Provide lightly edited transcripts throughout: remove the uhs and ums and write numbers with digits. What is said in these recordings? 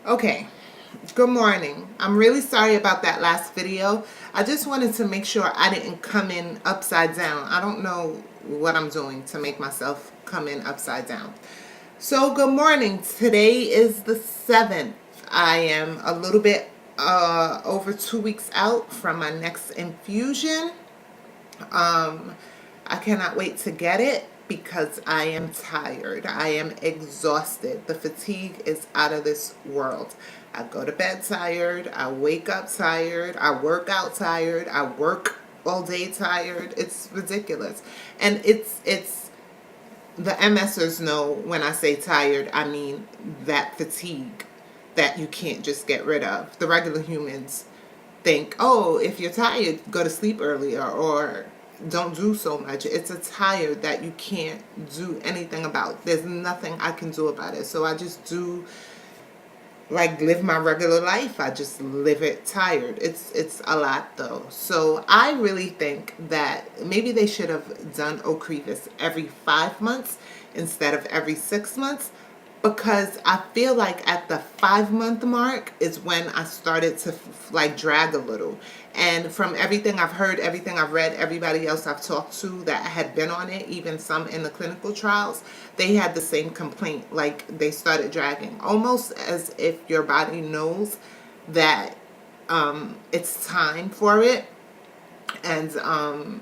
Okay, good morning. I'm really sorry about that last video. I just wanted to make sure I didn't come in upside down. I don't know what I'm doing to make myself come in upside down. So good morning. Today is the 7th. I am a little bit over 2 weeks out from my next infusion. I cannot wait to get it because I am tired. I am exhausted. The fatigue is out of this world. I go to bed tired. I wake up tired. I work out tired. I work all day tired. It's ridiculous. And it's the MSers know when I say tired, I mean that fatigue that you can't just get rid of. The regular humans think, oh, if you're tired, go to sleep earlier or don't do so much. It's a tired that you can't do anything about. There's nothing I can do about it. So I just do live my regular life. I just live it tired. It's a lot though. So I really think that maybe they should have done Ocrevus every 5 months instead of every 6 months, because I feel like at the 5 month mark is when I started to drag a little. And from everything I've heard, everything I've read, everybody else I've talked to that had been on it, even some in the clinical trials, they had the same complaint. Like they started dragging, almost as if your body knows that it's time for it, and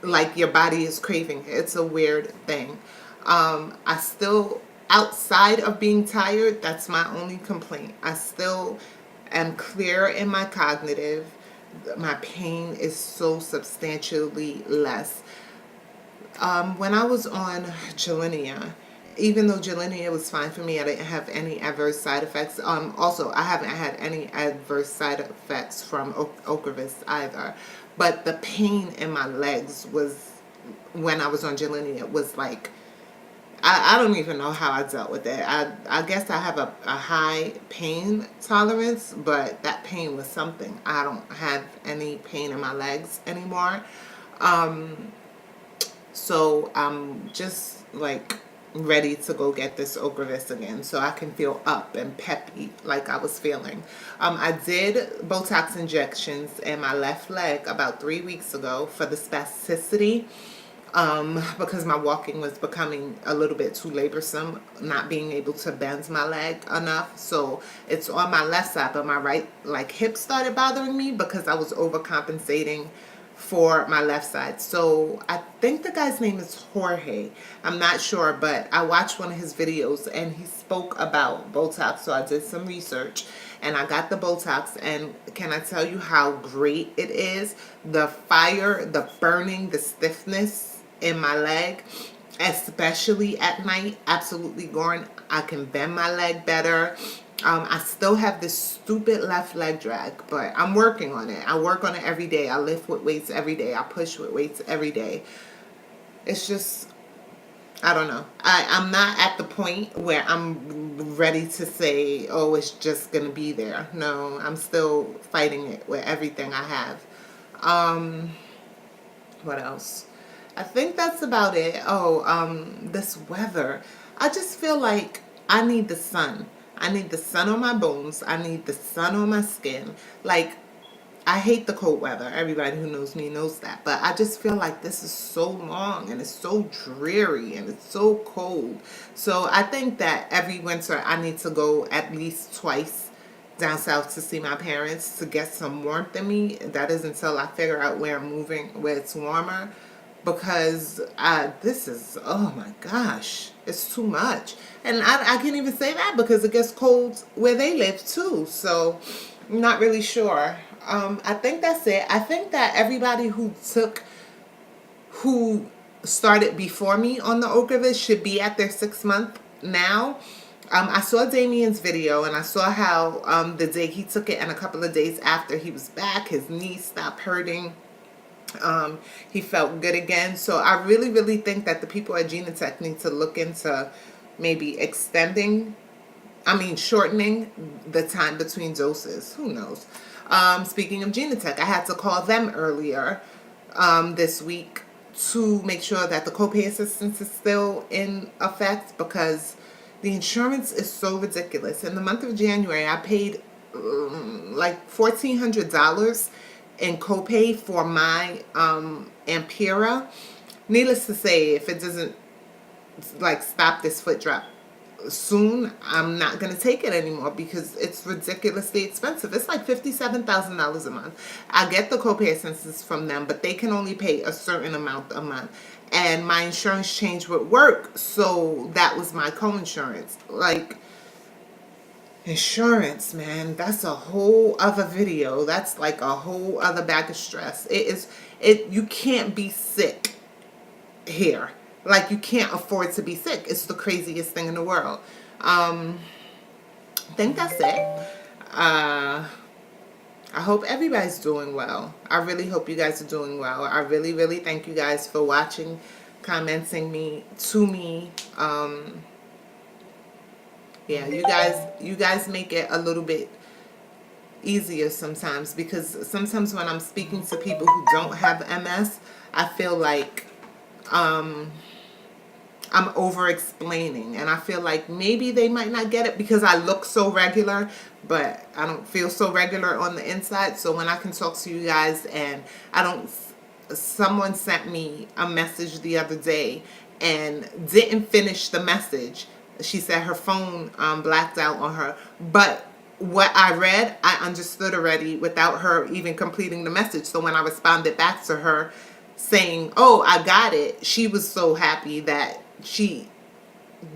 like your body is craving it. It's a weird thing. I still, outside of being tired, that's my only complaint. I still am clear in my cognitive. My pain is so substantially less. When I was on gilenya, even though gilenya was fine for me, I didn't have any adverse side effects. Also, I haven't had any adverse side effects from Ocrevus either. But the pain in my legs was, when I was on gilenya, was like, I don't even know how I dealt with it. I guess I have a high pain tolerance, but that pain was something. I don't have any pain in my legs anymore. So I'm just ready to go get this Ocrevus again so I can feel up and peppy like I was feeling. I did Botox injections in my left leg about 3 weeks ago for the spasticity. Because my walking was becoming a little bit too laborsome, not being able to bend my leg enough. So it's on my left side, but my right hip started bothering me because I was overcompensating for my left side. So I think the guy's name is Jorge. I'm not sure, but I watched one of his videos and he spoke about Botox. So I did some research and I got the Botox, and can I tell you how great it is? The fire, the burning, the stiffness in my leg, especially at night, absolutely gone. I can bend my leg better. I still have this stupid left leg drag, but I'm working on it. I work on it every day. I lift with weights every day. I push with weights every day. It's just, I don't know. I'm not at the point where I'm ready to say, oh, it's just going to be there. No, I'm still fighting it with everything I have. What else? I think that's about it. Oh, this weather. I just feel like I need the sun. I need the sun on my bones. I need the sun on my skin. Like, I hate the cold weather. Everybody who knows me knows that. But I just feel like this is so long and it's so dreary and it's so cold. So I think that every winter I need to go at least twice down south to see my parents to get some warmth in me. That is until I figure out where I'm moving, where it's warmer. Because this is, oh my gosh, it's too much. And I can't even say that because it gets cold where they live too. So I'm not really sure. I think that's it. I think that everybody who started before me on the Ocrevus should be at their 6 month now. I saw Damien's video and I saw how the day he took it and a couple of days after he was back, his knee stopped hurting. He felt good again. So I really, really think that the people at Genetech need to look into maybe shortening the time between doses. Who knows? Speaking of Genetech, I had to call them earlier this week to make sure that the copay assistance is still in effect, because The insurance is so ridiculous. In the month of January, I paid like $1,400 in copay for my Ampyra. Needless to say, if it doesn't like stop this foot drop soon, I'm not going to take it anymore because it's ridiculously expensive. It's like $57,000 a month. I get the copay assistance from them, but they can only pay a certain amount a month. And my insurance changed with work, so that was my co-insurance. Like, insurance, man, that's a whole other video. That's like a whole other bag of stress. You can't be sick here. Like, you can't afford to be sick. It's the craziest thing in the world. I think that's it. I hope everybody's doing well. I really hope you guys are doing well. I really, really thank you guys for watching, commenting to me. Yeah, you guys make it a little bit easier sometimes, because sometimes when I'm speaking to people who don't have MS, I feel like I'm over explaining, and I feel like maybe they might not get it because I look so regular, but I don't feel so regular on the inside. So when I can talk to you guys and someone sent me a message the other day and didn't finish the message. She said her phone blacked out on her, but what I read, I understood already without her even completing the message. So when I responded back to her saying, oh, I got it, she was so happy that she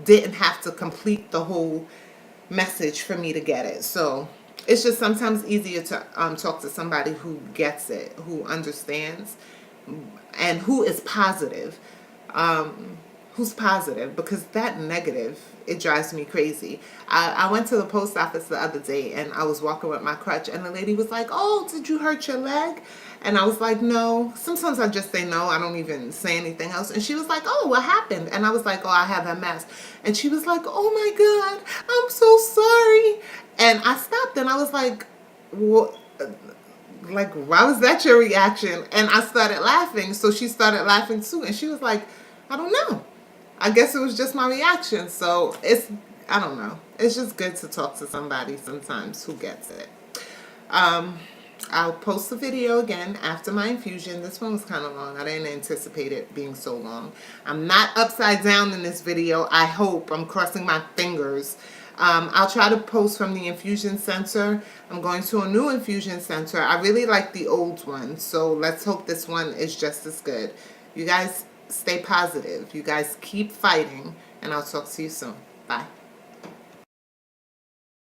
didn't have to complete the whole message for me to get it. So it's just sometimes easier to talk to somebody who gets it, who understands, and who is positive. Who's positive, because that negative, it drives me crazy. I went to the post office the other day and I was walking with my crutch, and the lady was like, oh, did you hurt your leg? And I was like, no. Sometimes I just say no. I don't even say anything else. And she was like, oh, what happened? And I was like, oh, I have MS. And she was like, oh my God, I'm so sorry. And I stopped and I was like, what? Like, why was that your reaction? And I started laughing. So she started laughing too. And she was like, I don't know. I guess it was just my reaction. So I don't know. It's just good to talk to somebody sometimes who gets it. I'll post the video again after my infusion. This one was kind of long. I didn't anticipate it being so long. I'm not upside down in this video. I hope. I'm crossing my fingers. I'll try to post from the infusion center. I'm going to a new infusion center. I really like the old one. So let's hope this one is just as good. You guys stay positive. You guys keep fighting. And I'll talk to you soon. Bye.